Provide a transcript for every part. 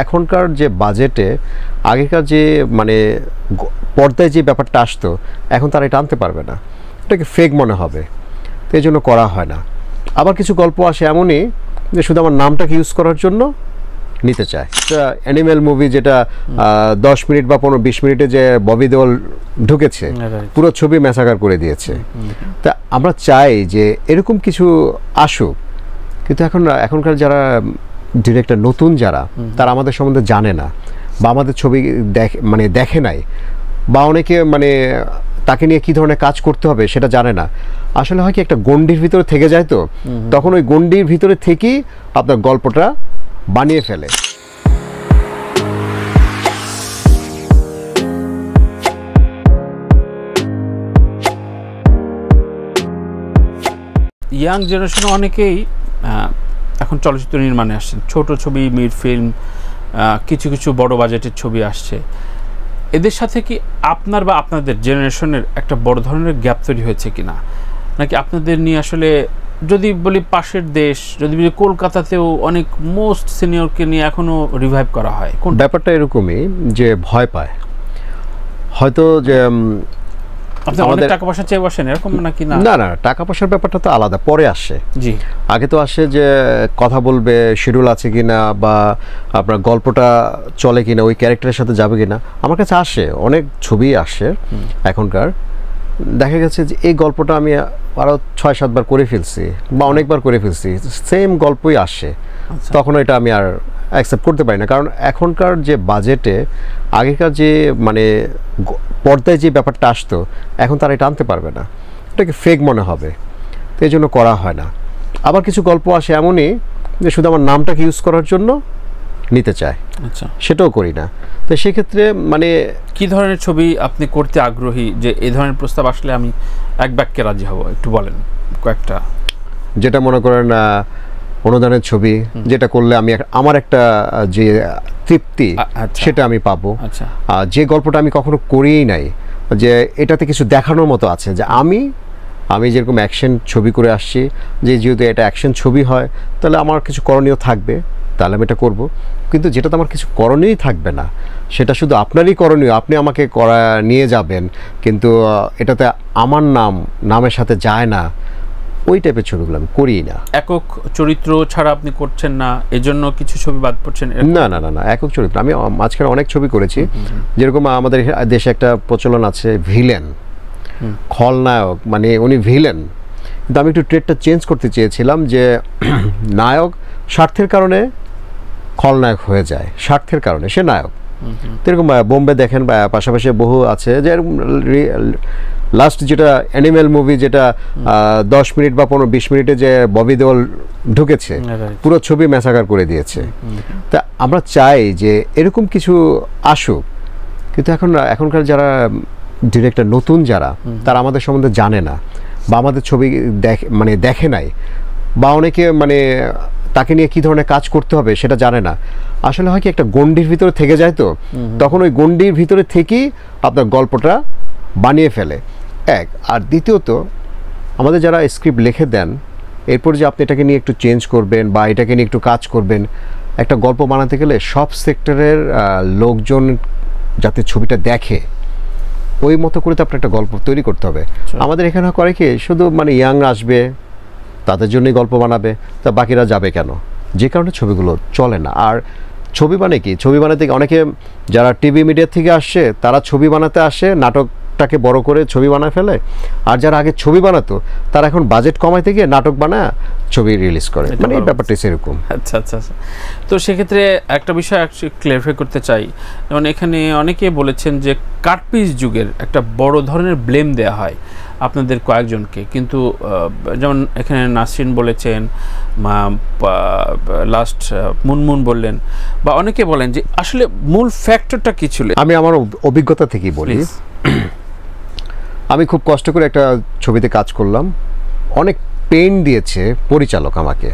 এখনকার যে বাজেটে আগেকার যে মানে পর্দায় যে ব্যাপারটা আসতো এখন তারা এটা আনতে পারবে না, এটাকে ফেক মনে হবে, তো এই জন্য করা হয় না। আবার কিছু গল্প আসে এমনই যে শুধু আমার নামটাকে ইউজ করার জন্য নিতে চায়। অ্যানিম্যাল মুভি যেটা 10 মিনিট বা 15-20 মিনিটে যে ববি দেওল ঢুকেছে পুরো ছবি ম্যাসাকার করে দিয়েছে। তা আমরা চাই যে এরকম কিছু আসুক, কিন্তু এখনকার যারা ডিরেক্টর নতুন যারা তারা আমাদের সম্বন্ধে জানে না বা আমাদের ছবি দেখে নাই, বা অনেকে তাকে নিয়ে কী ধরনের কাজ করতে হবে সেটা জানে না। আসলে হয় কি একটা গণ্ডির ভিতরে থেকে যায়, তো তখন ওই গণ্ডির ভিতরে থেকেই আপনার গল্পটা বানিয়ে ফেলে। ইয়াং জেনারেশনে অনেকেই এখন চলচ্চিত্র নির্মাণে আসছেন, ছোট ছবি, মিড ফিল্ম, কিছু কিছু বড় বাজেটের ছবি আসছে। এদের সাথে কি আপনার বা আপনাদের জেনারেশনের একটা বড় ধরনের গ্যাপ তৈরি হয়েছে কিনা, নাকি আপনাদের নিয়ে আসলে যদি বলি পাশের দেশ, যদি বলি কলকাতাতেও অনেক মোস্ট সিনিয়রকে নিয়ে এখনো রিভাইভ করা হয়? কোন ব্যাপারটা এরকমই যে ভয় পায় হয়তো যে আপনি অনেক টাকা পয়সা চেয়ে বসেন এরকম নাকি? না না, টাকা পয়সার ব্যাপারটা তো আলাদা, পরে আসে। জি, আগে তো আসে যে কথা বলবে, শিডিউল আছে কিনা, বা আপনার গল্পটা চলে কিনা, ওই ক্যারেক্টারের সাথে যাবে কিনা। আমার কাছে আসে অনেক ছবি আসে এখনকার, দেখা গেছে যে এই গল্পটা আমি আরও 6-7 বার করে ফেলছি বা অনেকবার করে ফেলছি, সেম গল্পই আসে, তখন এটা আমি আর অ্যাকসেপ্ট করতে পারি না। কারণ এখনকার যে বাজেটে আগেকার যে পর্দায় যে ব্যাপারটা আসতো এখন তারা এটা আনতে পারবে না, এটাকে ফেক মনে হবে, তো এই জন্য করা হয় না। আবার কিছু গল্প আসে এমনই যে শুধু আমার নামটাকে ইউজ করার জন্য নিতে চায়, আচ্ছা, সেটাও করি না। তো সেক্ষেত্রে কি ধরনের ছবি আপনি করতে আগ্রহী, যে এই ধরনের প্রস্তাব আসলে আমি এক বাক্যে রাজি হব? একটু বলেন কয়েকটা। যেটা মনে করেন অনুদানের ছবি, যেটা করলে আমি আমার একটা যে তৃপ্তি সেটা আমি পাবো। যে গল্পটা আমি কখনো করিই নাই, যে এটাতে কিছু দেখানোর মতো আছে, যে আমি যেরকম অ্যাকশন ছবি করে আসছি, যে যেহেতু এটা অ্যাকশন ছবি হয় তাহলে আমার কিছু করণীয় থাকবে, তাহলে আমি এটা করবো। কিন্তু যেটাতে আমার কিছু করণীয়ই থাকবে না, সেটা শুধু আপনারই করণীয়, আপনি আমাকে নিয়ে যাবেন, কিন্তু এটাতে আমার নামের সাথে যায় না, ওই টাইপের ছবিগুলো আমি করি না। একক চরিত্র ছাড়া আপনি করছেন না, এজন্য কিছু ছবি বাদ পড়ছেন? না না না না, একক চরিত্র আমি মাঝখানে অনেক ছবি করেছি। যেরকম আমাদের দেশে একটা প্রচলন আছে ভিলেন, খলনায়ক, উনি ভিলেন, কিন্তু আমি একটু ট্রেডটা চেঞ্জ করতে চেয়েছিলাম, যে নায়ক স্বার্থের কারণে খলনায়ক হয়ে যায়, স্বার্থের কারণে সে নায়ক। এরকম বোম্বে দেখেন, বা পাশাপাশি বহু আছে, যে লাস্ট যেটা অ্যানিম্যাল মুভি যেটা 10 মিনিট বা 15-20 মিনিটে যে ববি দেওল ঢুকেছে পুরো ছবি ম্যাসাকার করে দিয়েছে। তা আমরা চাই যে এরকম কিছু আসুক, কিন্তু এখনকার যারা ডিরেক্টর নতুন যারা তারা আমাদের সম্বন্ধে জানে না বা আমাদের ছবি দেখে নাই, বা অনেকে তাকে নিয়ে কী ধরনের কাজ করতে হবে সেটা জানে না। আসলে হয় কি একটা গণ্ডির ভিতরে থেকে যায়, তো তখন ওই গণ্ডির ভিতরে থেকেই আপনার গল্পটা বানিয়ে ফেলে, এক। আর দ্বিতীয়ত আমাদের যারা স্ক্রিপ্ট লিখে দেন, এরপর যে আপনি এটাকে নিয়ে একটু চেঞ্জ করবেন বা এটাকে নিয়ে একটু কাজ করবেন, একটা গল্প বানাতে গেলে সব সেক্টরের লোকজন যাতে ছবিটা দেখে ওই মতো করে তো আপনার একটা গল্প তৈরি করতে হবে। আমাদের এখানে করে কি শুধু ইয়াং আসবে তাদের জন্যই গল্প বানাবে, তা বাকিরা যাবে কেন? যে কারণে ছবিগুলো চলে না। আর ছবি কি ছবি বানাতে অনেকে যারা টিভি মিডিয়া থেকে আসছে তারা ছবি বানাতে আসে, নাটকটাকে বড় করে ছবি বানায় ফেলে। আর যারা আগে ছবি বানাতো তারা এখন বাজেট কমাইতে গিয়ে নাটক বানায় ছবি রিলিজ করে, এই ব্যাপারটা সেরকম। আচ্ছা আচ্ছা আচ্ছা। তো সেক্ষেত্রে একটা বিষয় ক্লিয়ারিফাই করতে চাই, যেমন এখানে অনেকে বলেছেন যে কাটপিস যুগের একটা বড় ধরনের ব্লেম দেওয়া হয় আপনাদের কয়েকজনকে, কিন্তু যেমন এখানে নাসরিন বলেছেন, লাস্ট মুনমুন বললেন, বা অনেকে বলেন যে আসলে মূল ফ্যাক্টরটা কি ছিল? আমি আমার অভিজ্ঞতা থেকেই বলি। আমি খুব কষ্ট করে একটা ছবিতে কাজ করলাম, অনেক পেন দিয়েছে পরিচালক আমাকে,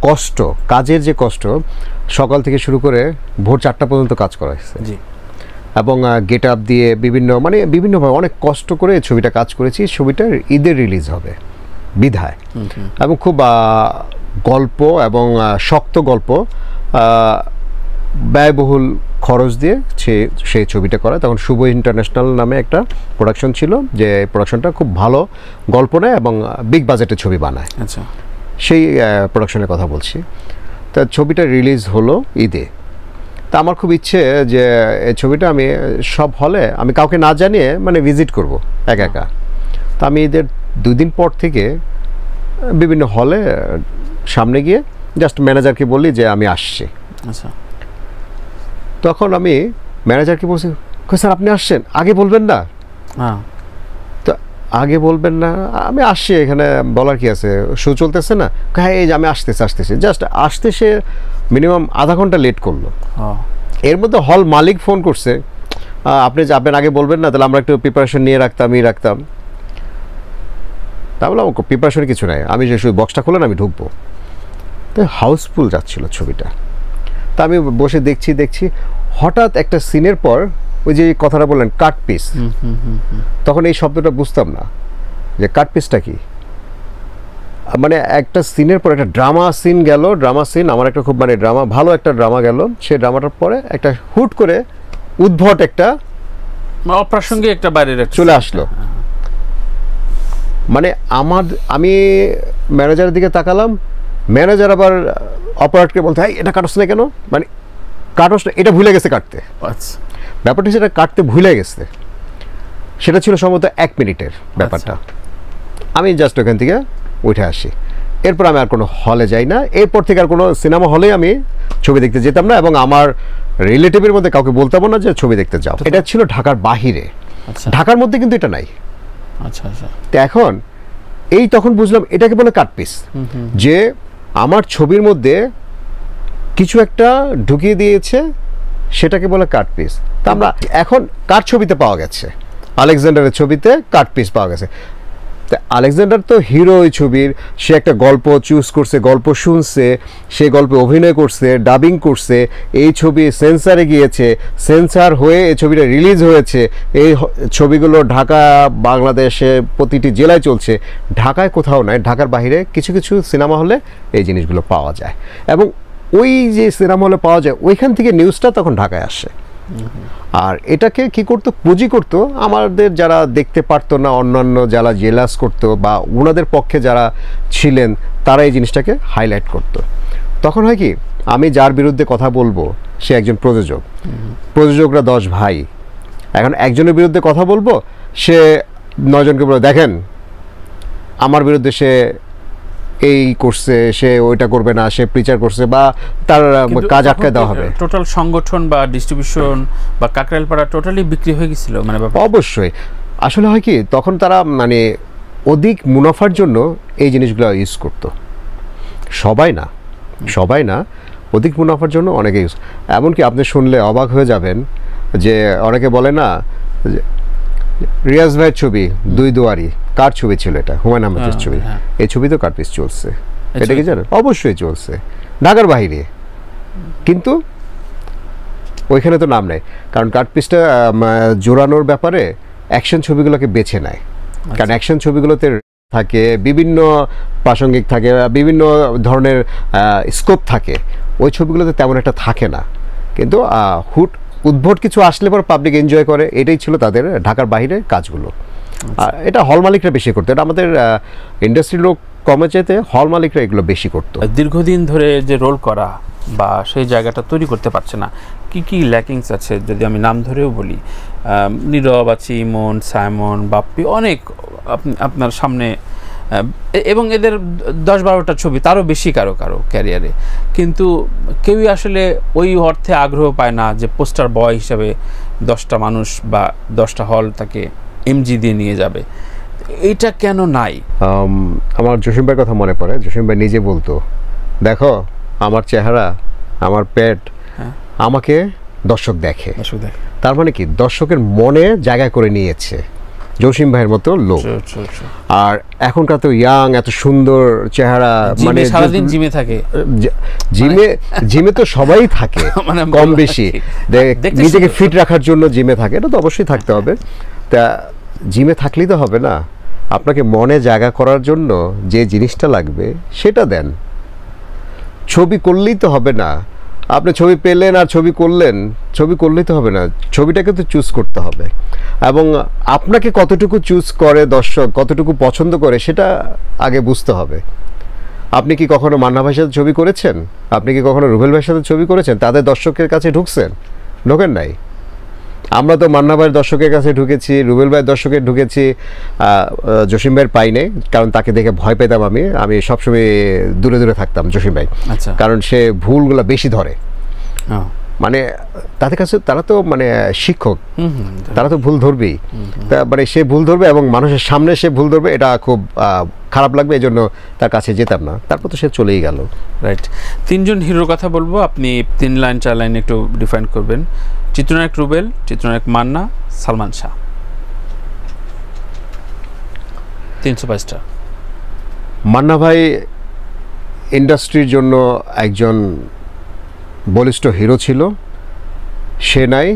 কষ্ট, কাজের যে কষ্ট, সকাল থেকে শুরু করে ভোর 4টা পর্যন্ত কাজ করা হয়েছে, এবং গেট আপ দিয়ে বিভিন্নভাবে অনেক কষ্ট করে ছবিটা কাজ করেছি। ছবিটার ঈদের রিলিজ হবে বিধায়, এবং খুব গল্প এবং শক্ত গল্প, ব্যয়বহুল খরচ দিয়ে সেই ছবিটা করা। তখন শুভ ইন্টারন্যাশনাল নামে একটা প্রোডাকশন ছিল, যে প্রোডাকশনটা খুব ভালো গল্প নেয় এবং বিগ বাজেটের ছবি বানায়। আচ্ছা, সেই প্রোডাকশনের কথা বলছি। তা ছবিটা রিলিজ হলো ঈদে। তা আমার খুব ইচ্ছে যে এই ছবিটা আমি সব হলে আমি কাউকে না জানিয়ে মানে ভিজিট করব একা একা। তা আমি ঈদের 2 দিন পর থেকে বিভিন্ন হলে সামনে গিয়ে জাস্ট ম্যানেজারকে বলি যে আমি আসছি। আচ্ছা, তখন আমি ম্যানেজারকে বলছি, স্যার আপনি আসছেন, আগে বলবেন না? হ্যাঁ, তো আগে বলবেন না, আমি আসছি, এখানে বলার কি আছে, শো চলতেছে না? হ্যাঁ এই যে আমি আসতেছি। জাস্ট আসতে সে মিনিমাম আধা ঘন্টা লেট করলো। এর মধ্যে হল মালিক ফোন করছে, আপনি যাবেন, আগে বলবেন না? তাহলে আমরা একটু প্রিপারেশন নিয়ে রাখতাম। তা বললাম প্রিপারেশন কিছু নাই, আমি যে শুধু বক্সটা খুলেন আমি ঢুকবো। তো হাউসফুল যাচ্ছিল ছবিটা। তা আমি বসে দেখছি হঠাৎ একটা সিনের পর ওই যে কথাটা বললেন কাট পিস, তখন এই শব্দটা বুঝতাম না যে কাট পিসটা কি। মানে একটা সিনের পর একটা ড্রামা সিন গেল, আমার একটা খুব মানে ভালো একটা ড্রামা গেল, সেই ড্রামাটার পরে একটা হুট করে উদ্ভট একটা অপ্রাসঙ্গিক একটা বাইরের চলে আসলো। মানে আমি ম্যানেজারের দিকে তাকালাম, ম্যানেজার আবার অপারেটরকে বলতে, এটা কাটছ না কেন, মানে কাটছ না, এটা ভুলে গেছে কাটতে। ব্যাপারটা সেটা কাটতে ভুলে গেছে, সেটা ছিল সম্ভবত 1 মিনিটের ব্যাপারটা। আমি জাস্ট ওখান থেকে উঠে আসি। এরপর আমি আর কোনো হলে যাই না। এরপর থেকে আর কোনো সিনেমা হলে আমি ছবি দেখতে যেতাম না, এবং আমার রিলেটিভের মধ্যে কাউকে বলতাম না যে ছবি দেখতে যাও। এটা ছিল ঢাকার বাহিরে, ঢাকার মধ্যে কিন্তু এটা নাই। আচ্ছা, তো এখন তখন বুঝলাম এটাকে বলে কাট পিস, যে আমার ছবির মধ্যে কিছু একটা ঢুকিয়ে দিয়েছে, সেটাকে বলে কাট পিস। তা আমরা এখন কার ছবিতে পাওয়া গেছে, আলেকজান্ডারের ছবিতে কাট পিস পাওয়া গেছে। তা আলেকজান্ডার তো হিরো ওই ছবির, সে একটা গল্প চুজ করছে, গল্প শুনছে, সে গল্পে অভিনয় করছে, ডাবিং করছে, এই ছবি সেন্সারে গিয়েছে, সেন্সার হয়ে এই ছবিটা রিলিজ হয়েছে। এই ছবিগুলো ঢাকা, বাংলাদেশে প্রতিটি জেলায় চলছে, ঢাকায় কোথাও নয়, ঢাকার বাইরে কিছু কিছু সিনেমা হলে এই জিনিসগুলো পাওয়া যায়, এবং ওই যে সিনেমা হলে পাওয়া যায় ওইখান থেকে নিউজটা তখন ঢাকায় আসে। আর এটাকে কি করতো, পুঁজি করতো আমাদের যারা দেখতে পারতো না, অন্যান্য যারা জেলাস করতো বা ওনাদের পক্ষে যারা ছিলেন, তারা এই জিনিসটাকে হাইলাইট করতো। তখন হয় কি, আমি যার বিরুদ্ধে কথা বলবো সে একজন প্রযোজকরা 10 ভাই, এখন একজনের বিরুদ্ধে কথা বলবো, সে 9 জনকে বলে, দেখেন আমার বিরুদ্ধে সে এই করছে, সে ওইটা করবে না, সে প্রিচার করছে, বা তার কাজ আটকায় দেওয়া হবে। টোটাল সংগঠন বা ডিস্ট্রিবিউশন বা কাকরাইলপাড়া টোটালি বিক্রি হয়ে গেছিল, মানে অবশ্যই। আসলে হয় কি, তখন তারা মানে অধিক মুনাফার জন্য এই জিনিসগুলো ইউজ করতো। সবাই না, অধিক মুনাফার জন্য অনেকে ইউজ। এমনকি আপনি শুনলে অবাক হয়ে যাবেন যে অনেকে বলে না, রিয়াজ ভাইয়ের ছবি 2 দুয়ারি, কার ছবি ছিল এটা? হুমায়ুন আহমেদের ছবি। এই ছবি তো কাটপিস চলছে, এটা কি জানেন? অবশ্যই চলছে ঢাকার বাইরে, কিন্তু ওইখানে তো নাম নেই, কারণ কাটপিসটা জোরানোর ব্যাপারে অ্যাকশন ছবিগুলোকে বেছে নেয়। কারণ অ্যাকশন ছবিগুলোতে থাকে, বিভিন্ন প্রাসঙ্গিক থাকে, বিভিন্ন ধরনের স্কোপ থাকে, ওই ছবিগুলোতে তেমন একটা থাকে না। কিন্তু উদ্ভট কিছু আসলে পর পাবলিক এনজয় করে, এটাই ছিল তাদের ঢাকার বাইরে কাজগুলো। এটা হল মালিকরা বেশি করতো, এটা আমাদের ইন্ডাস্ট্রির লোক কমে যেতে হল মালিকরা এগুলো বেশি করতো। দীর্ঘদিন ধরে যে রোল করা বা সেই জায়গাটা তৈরি করতে পারছে না, কি ল্যাকিংস আছে যদি আমি নাম ধরেও বলি? নীরব আছে, ইমন, সাইমন, বাপ্পি, অনেক আপনার সামনে, এবং এদের 10-12টা ছবি, তারও বেশি কারো ক্যারিয়ারে, কিন্তু কেউই আসলে ওই অর্থে আগ্রহ পায় না যে পোস্টার বয় হিসাবে 10টা মানুষ বা 10টা হল তাকে এমজি দিয়ে নিয়ে যাবে। এইটা কেন নাই? আমার জসিম ভাইয়ের কথা মনে পড়ে। জসিম ভাই নিজে বলতো, দেখো আমার চেহারা, আমার পেট, আমাকে দর্শক দেখে। তার মানে কি, দর্শকের মনে জায়গা করে নিয়েছে জসিম ভাইয়ের মতো লোক। আর এখনকার তো ইয়াং, এত সুন্দর চেহারা, মানে সারাদিন জিমে থাকে, জিমে তো সবাই থাকে কম বেশি, নিজেকে ফিট রাখার জন্য জিমে থাকে, এটা তো অবশ্যই থাকতে হবে। তা জিমে থাকলেই তো হবে না, আপনাকে মনে জায়গা করার জন্য যে জিনিসটা লাগবে সেটা দেন। ছবি করলেই তো হবে না, আপনি ছবি পেলেন আর ছবি করলেন, ছবি করলেই তো হবে না, ছবিটাকে তো চুজ করতে হবে, এবং আপনাকে কতটুকু চুজ করে দর্শক, কতটুকু পছন্দ করে সেটা আগে বুঝতে হবে। আপনি কি কখনো মান্না ভাইয়ের সাথে ছবি করেছেন? আপনি কি কখনো রুবেল ভাইয়ের সাথে ছবি করেছেন? তাদের দর্শকের কাছে ঢুকছেন? ঢোকেন নাই। আমরা তো মান্না ভাইয়ের দর্শকের কাছে ঢুকেছি, রুবেল ভাইয়ের দর্শকের ঢুকেছি, জসিম ভাইয়ের পাই নাই, কারণ তাকে দেখে ভয় পেতাম। আমি সবসময় দূরে দূরে থাকতাম জসিম ভাই, আচ্ছা, কারণ সে ভুলগুলো বেশি ধরে। মানে তাদের কাছে তারা তো মানে শিক্ষক, তারা তো ভুল ধরবেই, মানে সে ভুল ধরবে এবং মানুষের সামনে সে ভুল ধরবে, এটা খুব খারাপ লাগবে, এই জন্য তার কাছে যেতাম না। তারপর তো সে চলেই গেল। রাইট, 3 জন হিরোর কথা বলবো, আপনি 3 লাইন 4 লাইন একটু ডিফাইন করবেন। চিত্রনায়ক রুবেল, চিত্রনায়ক মান্না, সালমান শাহ, 3 সুপারস্টার। মান্না ভাই ইন্ডাস্ট্রির জন্য একজন বলিষ্ঠ হিরো ছিল, সে নাই,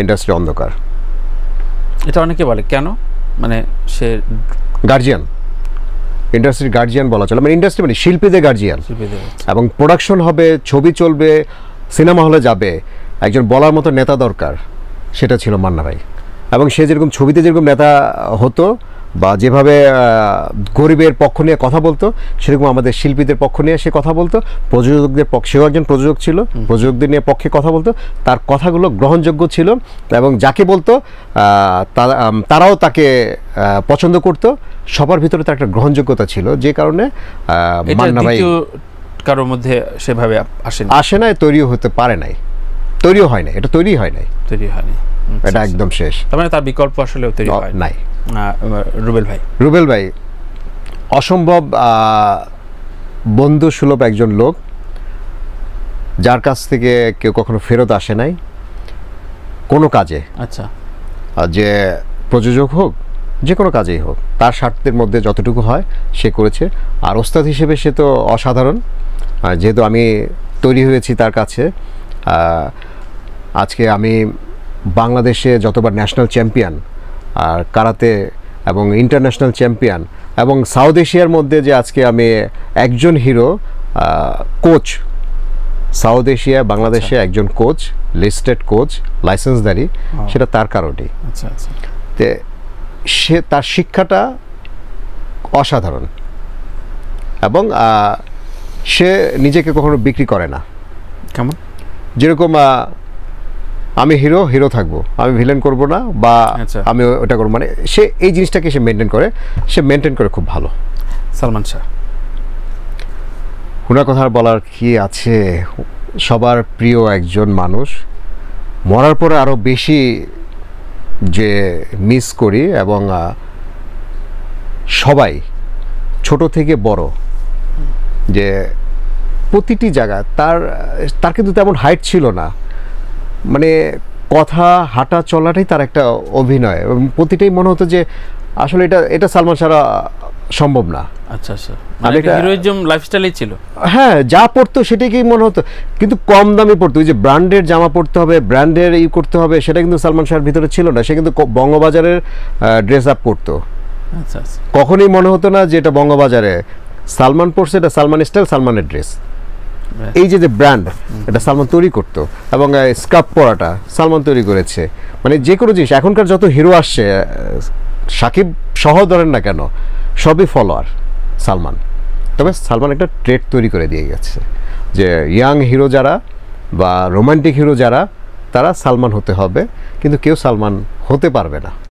ইন্ডাস্ট্রি অন্ধকার। এটা অনেকে বলে কেন, মানে সে গার্জিয়ান, ইন্ডাস্ট্রির গার্জিয়ান বলা চলে, মানে ইন্ডাস্ট্রি মানে শিল্পীদের গার্জিয়ান, এবং প্রোডাকশন হবে, ছবি চলবে, সিনেমা হলে যাবে, একজন বলার মতো নেতা দরকার, সেটা ছিল মান্না ভাই। এবং সে যেরকম ছবিতে যেরকম নেতা হতো বা যেভাবে গরিবের পক্ষ নিয়ে কথা বলতো, সেরকম আমাদের শিল্পীদের পক্ষ নিয়ে সে কথা বলতো, প্রযোজকদের পক্ষে, সেও একজন প্রযোজক ছিল, প্রযোজকদের নিয়ে পক্ষে কথা বলতো, তার কথাগুলো গ্রহণযোগ্য ছিল, এবং যাকে বলতো তারাও তাকে পছন্দ করতো, সবার ভিতরে তার একটা গ্রহণযোগ্যতা ছিল, যে কারণে মান্না ভাই কারোর মধ্যে সেভাবে আসে নাই, তৈরিও হতে পারে নাই, তৈরিও হয় নাই, এটা তৈরি হয় নাই, এটা একদম শেষ। তার মানে তার বিকল্প আসলে তৈরি হয় নাই। রুবেল ভাই অসম্ভব বন্ধু সুলভ একজন লোক, যার কাছ থেকে কেউ কখনো ফেরত আসে নাই কোনো কাজে। আচ্ছা, যে প্রযোজক হোক, যে কোনো কাজেই হোক, তার স্বার্থের মধ্যে যতটুকু হয় সে করেছে। আর ওস্তাদ হিসেবে সে তো অসাধারণ, যেহেতু আমি তৈরি হয়েছি তার কাছে। আজকে আমি বাংলাদেশে যতবার ন্যাশনাল চ্যাম্পিয়ন আর কারাতে এবং ইন্টারন্যাশনাল চ্যাম্পিয়ন, এবং সাউথ এশিয়ার মধ্যে যে আজকে আমি একজন হিরো কোচ, সাউথ এশিয়া বাংলাদেশে একজন কোচ, লিস্টেড কোচ, লাইসেন্সধারী, সেটা তার কারণেই। আচ্ছা আচ্ছা, তে সে তার শিক্ষাটা অসাধারণ, এবং সে নিজেকে কখনো বিক্রি করে না। কেমন? যেরকম আমি হিরো থাকবো, আমি ভিলেন করব না, বা আমি ওটা করবো, মানে সে এই জিনিসটাকে সে মেনটেন করে খুব ভালো। সালমান শাহ, ওনার কথা বলার কি আছে, সবার প্রিয় একজন মানুষ, মরার পরে আরও বেশি যে মিস করি, এবং সবাই ছোট থেকে বড়, যে প্রতিটি জায়গায় তার কিন্তু তেমন হাইট ছিল না, মানে কথা হাঁটা চলাটাই তার একটা অভিনয়, এবং প্রতিটাই মনে হতো যে আসলে এটা সালমান শাহ সম্ভব না। আচ্ছা আচ্ছা, মানে হিরোইজম লাইফস্টাইলই ছিল। হ্যাঁ, যা পড়তো সেটাকেই মনে হতো, কিন্তু কম দামি পড়তো, ওই যে ব্র্যান্ডের জামা পড়তে হবে, ব্র্যান্ডের করতে হবে, সেটা কিন্তু সালমান শাহের ভিতরে ছিল না। সে কিন্তু বঙ্গবাজারের ড্রেস আপ পরতো। আচ্ছা আচ্ছা, কখনোই মনে হতো না যে এটা বঙ্গবাজারে সালমান পরছে, এটা সালমান স্টাইল, সালমানের ড্রেস। এই যে ব্র্যান্ড, এটা সালমান তৈরি করতো, এবং স্কার্ফ পরাটা সালমান তৈরি করেছে। মানে যে কোনো জিনিস, এখনকার যত হিরো আসছে, সাকিব সহ ধরেন না কেন, সবই ফলোয়ার সালমান। তবে সালমান একটা ট্রেড তৈরি করে দিয়ে গেছে, যে ইয়াং হিরো যারা বা রোমান্টিক হিরো যারা, তারা সালমান হতে হবে, কিন্তু কেউ সালমান হতে পারবে না।